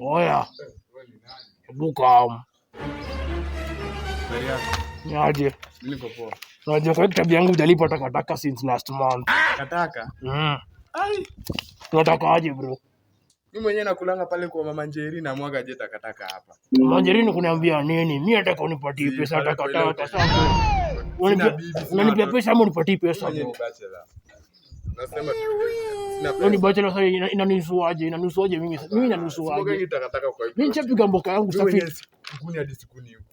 Oya. Buka. Niaje? Niko poa. Unajua kwa kitabu yangu hujalipa takataka since last month. Takataka? Ai. Unataka aje bro? Mimi mwenyewe nakulanga pale kwa Mama Njeri na mwaga je takataka hapa. Mama Njeri kuniambia nini? Mimi nataka unipatie pesa takataka sasa. Unanipea pesa ama unipatie pesa bro? Nasema tu. Ni bachelor sasa inanisuaje? Inanisuaje mimi? Mimi inanisuaje? Smoga takataka kwa hiyo. Mimi nishapiga mboka yangu safi. Sikuni hadi sikuni huko.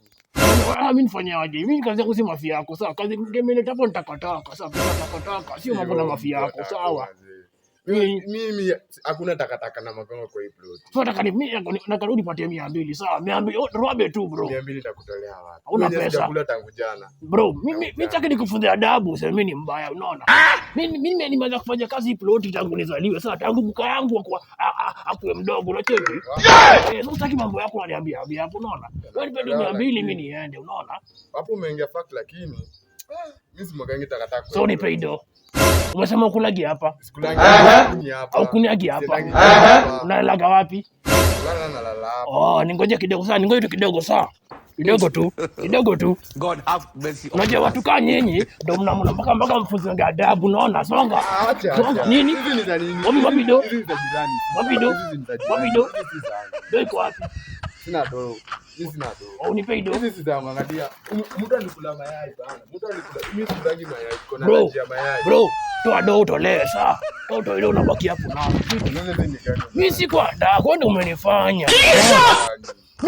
Mimi nifanyaje? Mimi kazi yangu si mafia yako, sawa? Kazi ngemeleta hapo nitakataka, sawa? Takataka sio mambo na mafia yako, sawa? Mimi hakuna takataka na magongo kwa hii plot. Sasa nataka mimi nakarudi patie 200, sawa? 200 robe tu bro. 200 nitakutolea wapi? Una pesa? Sijakula tangu jana. Bro, mimi nataka nikufunze adabu, sasa mimi ni mbaya, unaona? Mimi nimeanza kufanya kazi hii plot tangu nizaliwe, sawa? Tangu buka yangu kwa akue mdogo, unacheki? Sasa sitaki mambo yako unaniambia hapo, unaona? Wewe nipe 200 mimi niende, unaona? Hapo umeingia fact lakini mimi simogangi takataka. So ni paido. Umesema ukulagi hapa? Sikulagi hapa. Au kuniagi hapa? Unalala wapi? Nalala hapa. Ningoje kidogo sana, ningoje tu kidogo saa. Kidogo tu. God have mercy. Unajua watu kama nyinyi ndio mnamuna mpaka mfunze adabu, unaona? Songa. Nini? Hizi ni za nini? Wapi do? Hizi ni za jirani. Wapi do? Ndio iko wapi? Sina do. Hizi na do. Au nipe do? Hizi si za mangalia. Mtu alikula mayai bana. Mtu alikula. Mimi sikulagi mayai. Kuna najia mayai. Bro, toa do utolee saa. Toa ile unabaki hapo na. Mimi si kwa da, kwa nini umenifanya?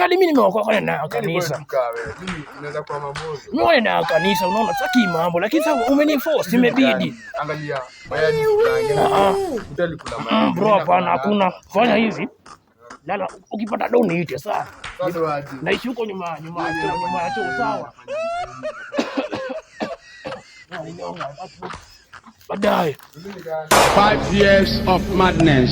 Mimi nimeokoka na kanisa. Mimi naweza kwa mamozo. Mimi na kanisa unaona saki mambo lakini sasa umeniforce imebidi. Angalia mayai sikulagi. Mtu alikula mayai. Bro, hapana hakuna. Fanya hivi. Lala ukipata do niite sawa. Naishi huko nyuma ya choo sawa. Baadaye 5 years of madness.